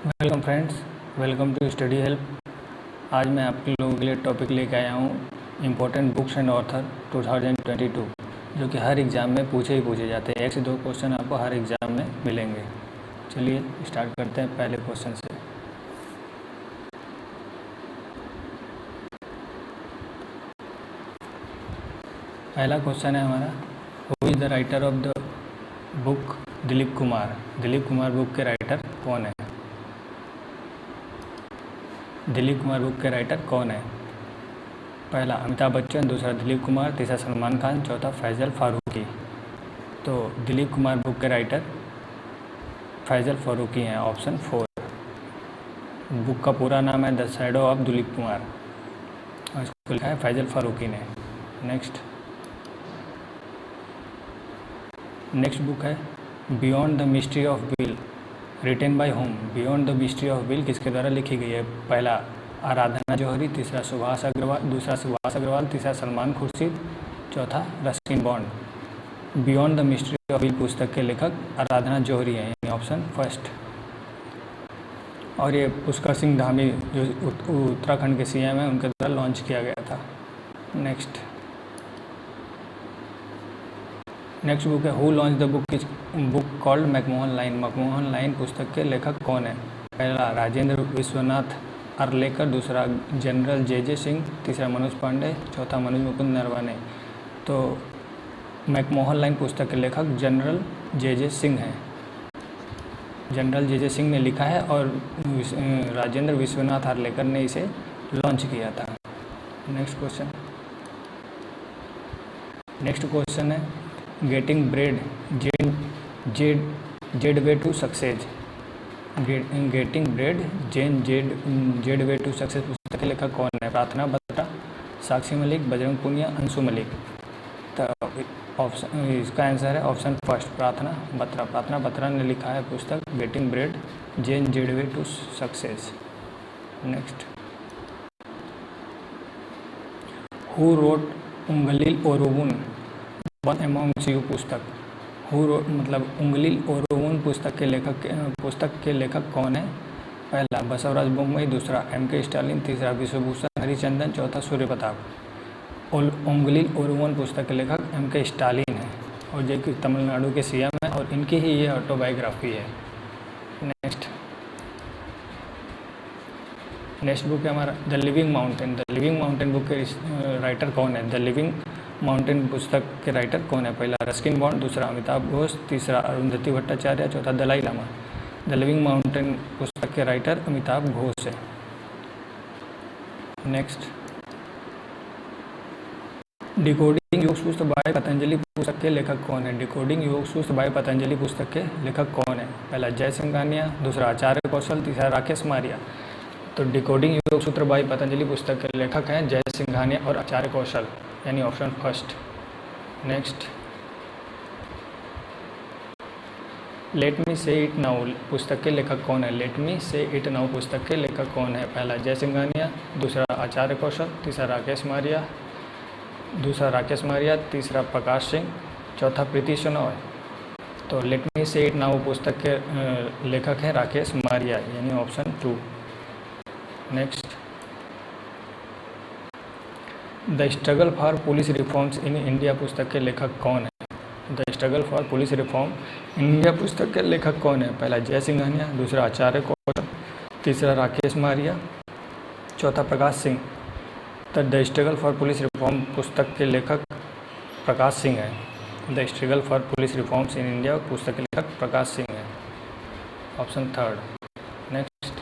Welcome friends, welcome to study help. आज मैं आपके लोगों के लिए टॉपिक लेके आया हूँ इम्पोर्टेंट बुक्स एंड ऑथर 2022, जो कि हर एग्ज़ाम में पूछे जाते हैं। 1 से 2 क्वेश्चन आपको हर एग्ज़ाम में मिलेंगे। चलिए स्टार्ट करते हैं पहले क्वेश्चन से। पहला क्वेश्चन है हमारा, who is the writer of the book Dilip Kumar. Dilip Kumar book के राइटर कौन है? दिलीप कुमार बुक के राइटर कौन है? पहला अमिताभ बच्चन, दूसरा दिलीप कुमार, तीसरा सलमान खान, चौथा फैज़ल फारूकी। तो दिलीप कुमार बुक के राइटर फैज़ल फारूकी हैं, ऑप्शन 4। बुक का पूरा नाम है the shadow of Dilip Kumar और इसको लिखा है फैज़ल फारूकी ने। नेक्स्ट बुक है beyond the mystery of will, written by home. Beyond the mystery of will किसके द्वारा लिखी गई है? पहला आराधना जौहरी, दूसरा सुभाष अग्रवाल, तीसरा सलमान खुर्शीद, चौथा Ruskin bond. Beyond the mystery of will पुस्तक के लेखक आराधना जौहरी हैं, यानी ऑप्शन फर्स्ट। और ये पुष्कर सिंह धामी जो उत्तराखंड के सीएम हैं, उनके द्वारा लॉन्च किया गया था। नेक्स्ट बुक है who launch the book called McMahon line. McMahon line पुस्तक के लेखक कौन है? पहला राजेंद्र विश्वनाथ अर्लेकर, दूसरा जनरल जे सिंह, तीसरा मनोज पांडे, चौथा मनोज मुकुंद नरवाने। तो मैकमोहन लाइन पुस्तक के लेखक जनरल जे सिंह हैं। जनरल जे सिंह ने लिखा है और राजेंद्र विश्वनाथ अर्लेकर ने इसे लॉन्च किया था। नेक्स्ट क्वेश्चन है getting bread Z way to success. Getting bread Z way to success पुस्तक के लेखक कौन है? प्रार्थना बत्रा, साक्षी मलिक, बजरंग पुनिया, अंशु मलिक। तो ऑप्शन इसका आंसर है ऑप्शन फर्स्ट, प्रार्थना बत्रा ने लिखा है पुस्तक getting bread Z way to success. Next, who wrote Ungalil Oruvan one amongst you पुस्तक। मतलब उंगलिल ओरोगुन पुस्तक के लेखक कौन है? पहला बसवराज बोम्मई, दूसरा MK स्टालिन, तीसरा विश्वभूषण हरिचंदन, चौथा सूर्य प्रताप। उंगलिल ओरोगुन पुस्तक के लेखक MK स्टालिन है और जो कि तमिलनाडु के सीएम है और इनकी ही ये ऑटोबायोग्राफी है। नेक्स्ट बुक है हमारा the living mountain. The living mountain book के राइटर कौन है? द लिविंग माउंटेन पुस्तक के राइटर कौन है? पहला रस्किन बॉन्ड, दूसरा अमिताभ घोष, तीसरा अरुंधति भट्टाचार्य, चौथा Dalai Lama. The living mountain पुस्तक के राइटर अमिताभ घोष है। नेक्स्ट, डिकोडिंग योग सूत्र बाय पतंजलि पुस्तक के लेखक कौन है? डिकोडिंग योग सूत्र बाय पतंजलि पुस्तक के लेखक कौन है? पहला जय सिंघानिया, दूसरा आचार्य कौशल, तीसरा राकेश मारिया। तो डिकोडिंग योग सूत्र बाय पतंजलि पुस्तक के लेखक हैं जय सिंघानिया और आचार्य कौशल, यानी option first. Next, let me से इट नाउ पुस्तक के लेखक कौन है? लेट मी से इट नाउ पुस्तक के लेखक कौन है? पहला जय सिंघानिया, दूसरा आचार्य कौशल, तीसरा राकेश मारिया, तीसरा प्रकाश सिंह, चौथा प्रीति सोनोय। तो लेट मी से इट नाउ पुस्तक के लेखक हैं राकेश मारिया, यानी option 2। Next, the struggle for police reforms in India पुस्तक के लेखक कौन है? The struggle for police reform in India पुस्तक के लेखक कौन है? पहला जय सिंघानिया, दूसरा आचार्य कौशल, तीसरा राकेश मारिया, चौथा प्रकाश सिंह। तो the struggle for police reform पुस्तक के लेखक प्रकाश सिंह है। The struggle for police reforms in India पुस्तक के लेखक प्रकाश सिंह है, option 3। Next,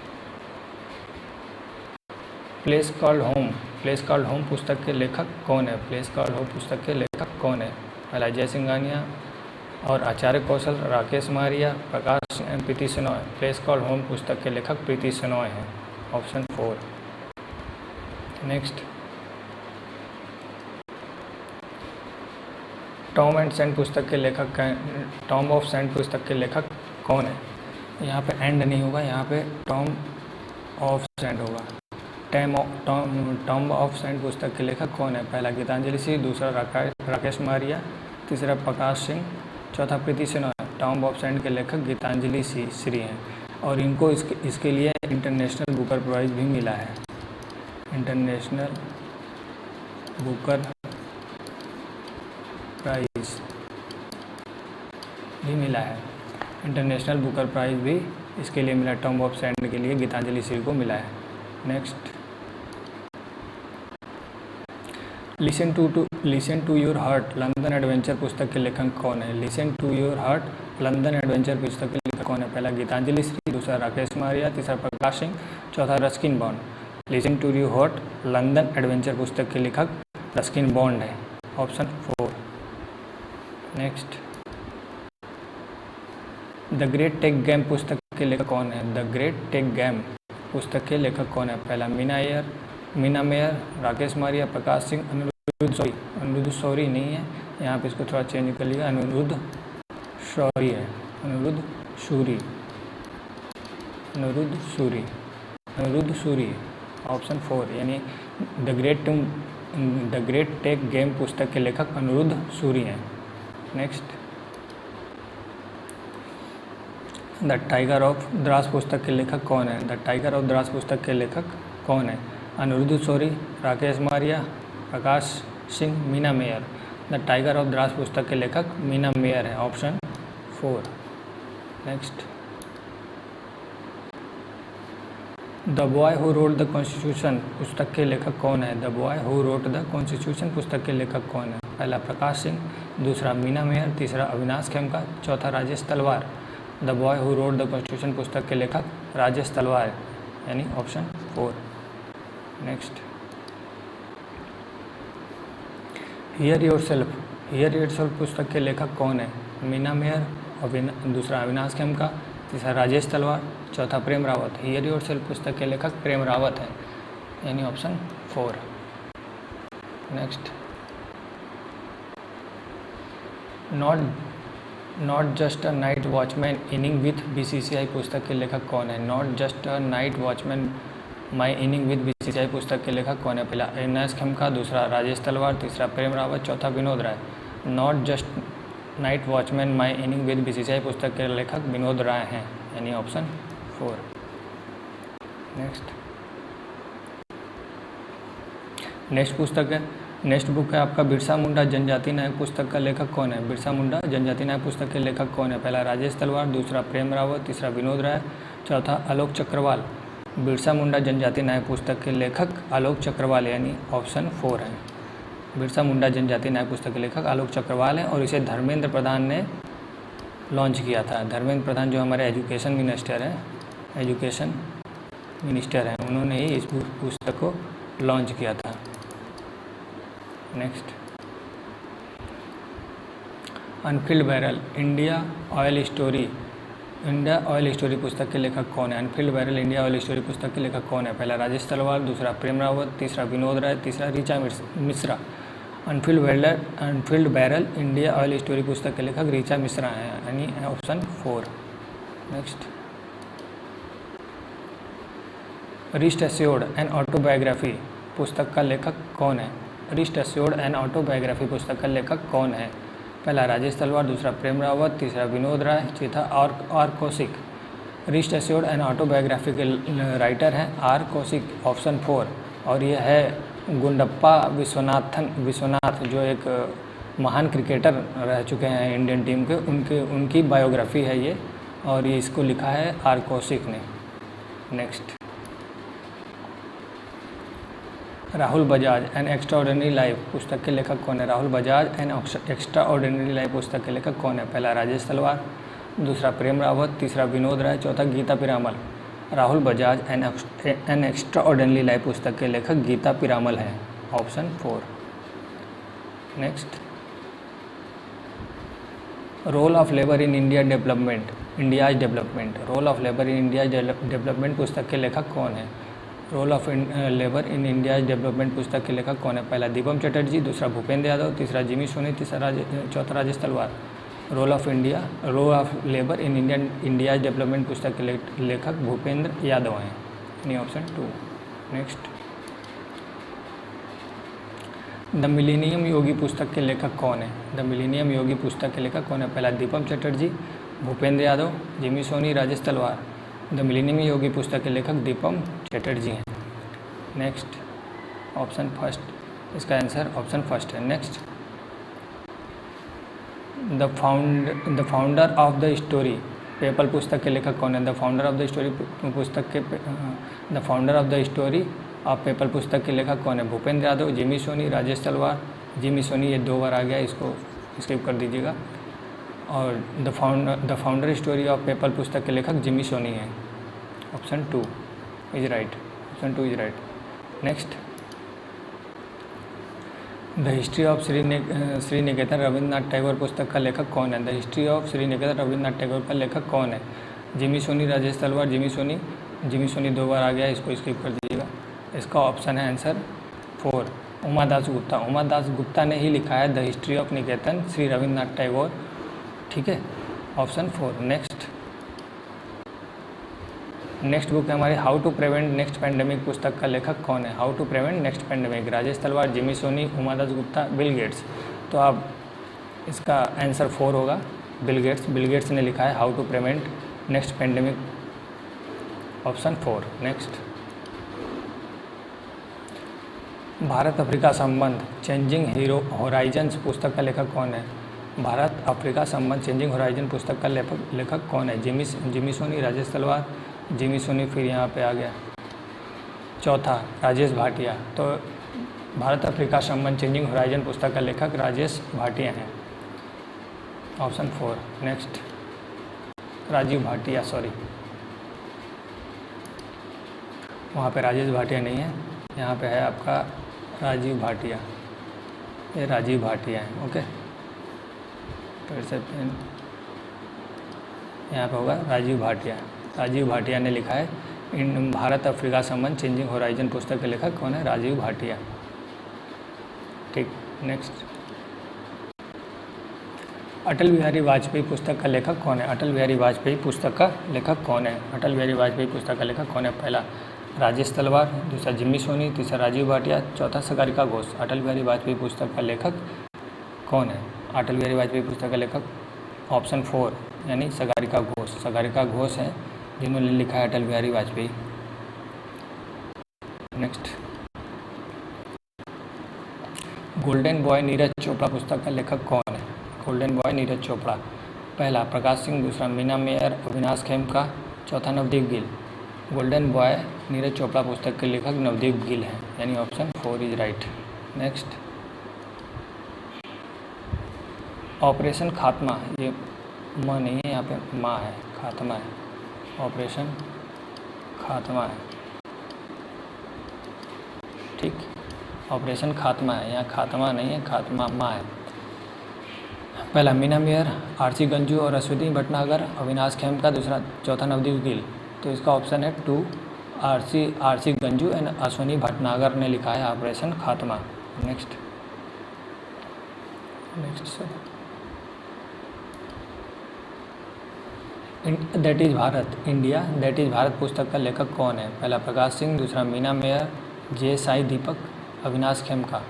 place called home पुस्तक के लेखक कौन है? प्लेस कॉल्ड होम पुस्तक के लेखक कौन है? पहला जय सिंघानिया और Acharya Kaushal, Rakesh Maria, Prakash Preeti Sonoy. Place called home पुस्तक के लेखक प्रीति सोनोय हैं, option 4। Next, Tom and saint पुस्तक के लेखक टॉम ऑफ सेंट पुस्तक के लेखक कौन है? यहाँ पे एंड नहीं होगा, यहाँ पे टॉम ऑफ सेंट होगा। टॉम ऑफ सेंट पुस्तक के लेखक कौन है? पहला गीतांजलि सिंह, दूसरा राकेश मारिया, तीसरा प्रकाश सिंह, चौथा प्रीति सोनोय। टॉम ऑफ सेंट के लेखक गीतांजलि श्री हैं। और इनको इसके लिए इंटरनेशनल बुकर प्राइज़ भी मिला है। इंटरनेशनल बुकर प्राइज़ भी मिला है। इंटरनेशनल बुकर प्राइज़ भी इसके लिए मिला। टॉम्ब ऑफ सैंड के लिए गीतांजलि श्री को मिला है। Next, listen to your heart London adventure पुस्तक के लेखक कौन है? Listen to your heart London adventure पुस्तक के लेखक कौन है? पहला गीतांजलि श्री, दूसरा राकेश मारिया, तीसरा प्रकाश सिंह, चौथा Ruskin Bond. Listen to your heart London adventure पुस्तक के लेखक रस्किन बॉन्ड है, option 4। Next, the great tech game पुस्तक के लेखक कौन है? द ग्रेट टेक गेम पुस्तक के लेखक कौन है? पहला मीना मेयर, राकेश मारिया, प्रकाश सिंह, अनिरुद्ध शौरी नहीं है, यहाँ पे इसको थोड़ा चेंज कर लिया, अनिरुद्ध शौरी है, अनिरुद्ध शूरी, ऑप्शन 4, यानी द ग्रेट टेक गेम पुस्तक के लेखक अनिरुद्ध शूरी हैं। Next, the tiger of Dras पुस्तक के लेखक कौन है? द टाइगर ऑफ द्रास पुस्तक के लेखक कौन है? Anirudh Shourie, Rakesh Maria, Prakash Singh, Meena Mayer. The tiger of Dras पुस्तक के लेखक मीना मेयर है, option 4। Next, the boy who wrote the constitution पुस्तक के लेखक कौन है? The boy who wrote the constitution पुस्तक के लेखक कौन है? पहला प्रकाश सिंह, दूसरा मीना मेयर, तीसरा अविनाश खेमका, चौथा राजेश तलवार। The boy who wrote the constitution पुस्तक के लेखक राजेश तलवार, यानी ऑप्शन 4। नेक्स्ट, हियर योरसेल्फ पुस्तक के लेखक कौन है? मीना मेयर, दूसरा अविनाश खेमका, तीसरा राजेश तलवार, चौथा प्रेम रावत। हियर योरसेल्फ पुस्तक के लेखक प्रेम रावत है, यानी option 4। Next, not just a night watchman inning with BCCI पुस्तक के लेखक कौन है? Not just a night watchman my inning with BCCI पुस्तक के लेखक कौन है? पहला अविनाश खेमका, दूसरा राजेश तलवार, तीसरा प्रेम रावत, चौथा Vinod Rai. Not just night watchman my inning with BCCI पुस्तक के लेखक विनोद राय हैं, यानी ऑप्शन 4। नेक्स्ट बुक है आपका बिरसा मुंडा जनजाति नायक पुस्तक का लेखक कौन है? बिरसा मुंडा जनजाति नायक पुस्तक के लेखक कौन है? पहला राजेश तलवार, दूसरा प्रेम रावत, तीसरा विनोद राय, चौथा आलोक चक्रवाल। बिरसा मुंडा जनजाति नायक पुस्तक के लेखक आलोक चक्रवाल, यानी ऑप्शन 4 है। बिरसा मुंडा जनजाति नायक पुस्तक के लेखक आलोक चक्रवाल हैं और इसे धर्मेंद्र प्रधान ने लॉन्च किया था। धर्मेंद्र प्रधान जो हमारे एजुकेशन मिनिस्टर हैं, उन्होंने ही इस पुस्तक को लॉन्च किया था। Next, Anfield barrel India oil story पुस्तक के लेखक कौन है? Anfield barrel India oil story पुस्तक के लेखक कौन है? पहला राजेश तलवार, दूसरा प्रेम रावत, तीसरा विनोद राय, तीसरा Richa Mishra. Anfield barrel India oil story पुस्तक के लेखक ऋचा मिश्रा हैं, यानी option 4। Next, wrist assured an autobiography पुस्तक का लेखक कौन है? रिस्ट एश्योर्ड एन ऑटोबायोग्राफी पुस्तक का लेखक कौन है? पहला राजेश तलवार, दूसरा प्रेम रावत, तीसरा विनोद राय, चौथा R Kaushik. Wrist assured an autobiography के राइटर हैं आर कौशिक, ऑप्शन 4। और ये है गुंडप्पा विश्वनाथ जो एक महान क्रिकेटर रह चुके हैं इंडियन टीम के, उनकी बायोग्राफी है ये, और ये इसको लिखा है आर कौशिक ने। Next, Rahul Bajaj an extraordinary life पुस्तक के लेखक कौन है? Rahul Bajaj an extraordinary life पुस्तक के लेखक कौन है? पहला राजेश तलवार, दूसरा प्रेम रावत, तीसरा विनोद राय, चौथा Gita Piramal. Rahul Bajaj an extraordinary life पुस्तक के लेखक गीता पिरामल हैं, option 4। Next, role of labour in India's development role of labour in India's development पुस्तक के लेखक कौन है? Role of labour in India's development पुस्तक के लेखक कौन है? पहला दीपम चटर्जी, दूसरा भूपेंद्र यादव, तीसरा जिमी सोनी, चौथा Rajesh Talwar. Role of labour in India's development पुस्तक के लेखक भूपेंद्र यादव हैं, यानी option 2। Next, the millennium yogi पुस्तक के लेखक कौन है? द मिलेनियम योगी पुस्तक के लेखक कौन है? पहला दीपम चटर्जी, भूपेंद्र यादव, जिमी सोनी, राजेश तलवार। द मिलेनियम योगी पुस्तक के लेखक दीपम चटर्जी हैं। नेक्स्ट ऑप्शन फर्स्ट, इसका आंसर ऑप्शन फर्स्ट है। Next, the founder of the story PayPal पुस्तक के लेखक कौन है? The founder of the story पुस्तक के the founder of the story of PayPal पुस्तक के लेखक कौन है? भूपेंद्र यादव, जिमी सोनी, राजेश तलवार। जिमी सोनी ये 2 बार आ गया, इसको स्किप कर दीजिएगा। और the founder story of PayPal पुस्तक के लेखक जिमी सोनी है। Option 2 is right, option 2 is right. Next, the history of Sriniketan Rabindranath Tagore पुस्तक का लेखक कौन है? The history of Sriniketan Rabindranath Tagore का लेखक कौन है? जिमी सोनी, राजेश तलवार, जिमी सोनी 2 बार आ गया, इसको स्किप कर दीजिएगा। इसका ऑप्शन है आंसर 4 उमा दास गुप्ता। उमा दास गुप्ता ने ही लिखा है the history of Niketan Shri Rabindranath Tagore, ठीक है, ऑप्शन 4। नेक्स्ट बुक है हमारी how to prevent next pandemic पुस्तक का लेखक कौन है? How to prevent next pandemic, Rajesh Talwar, Jimmy Soni, Uma Das Gupta, Bill Gates. तो आप इसका आंसर 4 होगा, बिल गेट्स ने लिखा है how to prevent next pandemic, option 4। Next, Bharat Africa संबंध चेंजिंग होराइजन्स पुस्तक का लेखक कौन है? भारत अफ्रीका संबंध चेंजिंग होराइजन पुस्तक का लेखक कौन है? जिमी सोनी, राजेश तलवार, जिमी सोनी फिर यहाँ पे आ गया। चौथा, राजेश भाटिया। तो भारत अफ्रीका संबंध चेंजिंग होराइजन पुस्तक का लेखक राजेश भाटिया हैं, option 4। Next, Rajiv Bhatia, sorry वहाँ पे राजेश भाटिया नहीं है, यहाँ पे है आपका राजीव भाटिया, ये राजीव भाटिया है। ओके, फिर से यहाँ पे होगा राजीव भाटिया। राजीव भाटिया ने लिखा है इन भारत अफ्रीका संबंध चेंजिंग होराइजन पुस्तक के लेखक कौन है? राजीव भाटिया, ठीक। नेक्स्ट, अटल बिहारी वाजपेयी पुस्तक का लेखक कौन है? अटल बिहारी वाजपेयी पुस्तक का लेखक कौन है? अटल बिहारी वाजपेयी पुस्तक का लेखक कौन है? पहला राजेश तलवार, दूसरा जिमी सोनी, तीसरा राजीव भाटिया, चौथा सागरिका घोष। अटल बिहारी वाजपेयी पुस्तक का लेखक कौन है? अटल बिहारी वाजपेयी पुस्तक का लेखक ऑप्शन 4 यानी सागरिका घोष। सागरिका घोष है जिन्होंने लिखा है Atal Bihari Vajpayee. Next, golden boy Neeraj Chopra पुस्तक का लेखक कौन है? गोल्डन बॉय नीरज चोपड़ा, पहला प्रकाश सिंह, दूसरा मीना मेयर, अविनाश खेमका, चौथा नवदीप गिल। गोल्डन बॉय नीरज चोपड़ा पुस्तक के लेखक नवदीप गिल हैं, यानी option 4 is right. Next, operation खात्मा, ये माँ नहीं है, यहाँ पे माँ है, खात्मा है, ऑपरेशन खात्मा है, ठीक, ऑपरेशन खात्मा है, यहाँ खात्मा नहीं है, खात्मा माँ है। पहला मीना मेयर, आरसी गंजू और अश्विनी भटनागर, अविनाश खेमका, दूसरा चौथा नवदीप गिल। तो इसका ऑप्शन है 2 आरसी गंजू एंड अश्विनी भटनागर ने लिखा है ऑपरेशन खात्मा। Next sir, that is Bharat, India that is Bharat पुस्तक का लेखक कौन है? पहला प्रकाश सिंह, दूसरा मीना मेयर, जे साई दीपक, अविनाश खेमका।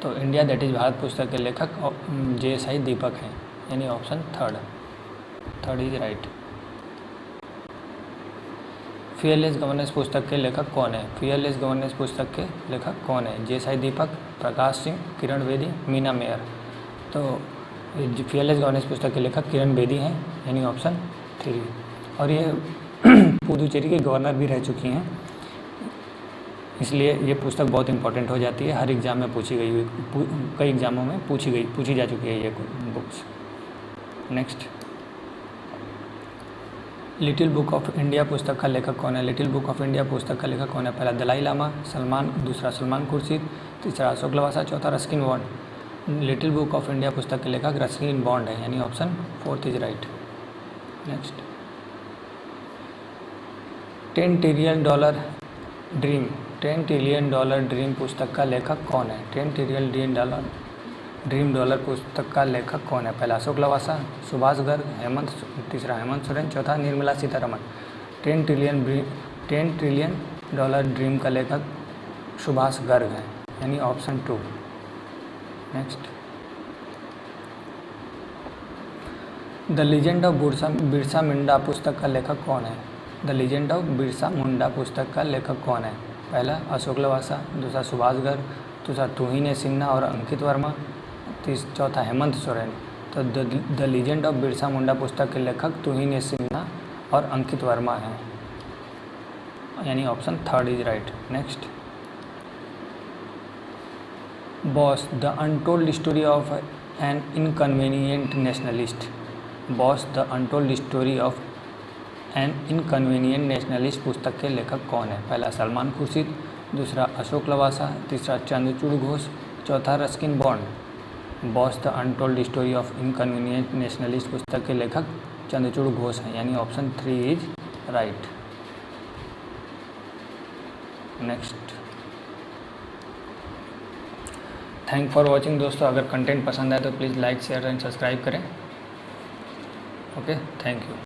तो इंडिया दैट इज़ भारत पुस्तक के लेखक जे साई दीपक हैं, यानी option 3 is right. Fearless governance पुस्तक के लेखक कौन है? फियरलेस गवर्नेंस पुस्तक के लेखक कौन है? जे साई दीपक, प्रकाश सिंह, किरण बेदी, मीना मेयर। तो फियरलेस गवर्नेंस पुस्तक के लेखक किरण बेदी हैं, यानी ऑप्शन 3। और ये पुदुचेरी के गवर्नर भी रह चुकी हैं, इसलिए ये पुस्तक बहुत इंपॉर्टेंट हो जाती है, हर एग्ज़ाम में पूछी गई हुई, कई एग्ज़ामों में पूछी जा चुकी है ये books. Next, little book of India पुस्तक का लेखक कौन है? लिटिल बुक ऑफ इंडिया पुस्तक का लेखक कौन है? पहला दलाई लामा, दूसरा सलमान खुर्शीद, तीसरा अशोक लवासा, चौथा Ruskin bond. Little book of India पुस्तक के लेखक रस्किन बॉन्ड है, यानी option 4 is right. Next, $10 trillion dollar dream पुस्तक का लेखक कौन है? $10 ट्रिलियन ड्रीम डॉलर पुस्तक का लेखक कौन है? पहला अशोक लवासा, सुभाष गर्ग, तीसरा हेमंत सोरेन, चौथा Nirmala Sitharaman. 10 trillion dollar dream का लेखक सुभाष गर्ग है, यानी option 2। Next, the legend of Birsa Munda पुस्तक का लेखक कौन है? The legend of Birsa Munda पुस्तक का लेखक कौन है? पहला अशोक लवासा, दूसरा सुभाष गर्ग, दूसरा तुहिन सिन्हा और अंकित वर्मा, चौथा हेमंत सोरेन। तो the legend of Birsa Munda पुस्तक के लेखक तुहिन सिन्हा और अंकित वर्मा हैं, यानी option third is right. Next, Bose the untold story of an inconvenient nationalist. Bose the untold story of an inconvenient nationalist पुस्तक के लेखक कौन है? पहला सलमान खुर्शीद, दूसरा अशोक लवासा, तीसरा चंद्रचूड़ घोष, चौथा Ruskin Bond. Bose the untold story of inconvenient nationalist पुस्तक के लेखक चंद्रचूड़ घोष हैं, यानी option 3 is right. Next, thank for watching दोस्तों। अगर कंटेंट पसंद आए तो please like share and subscribe करें। Okay, thank you.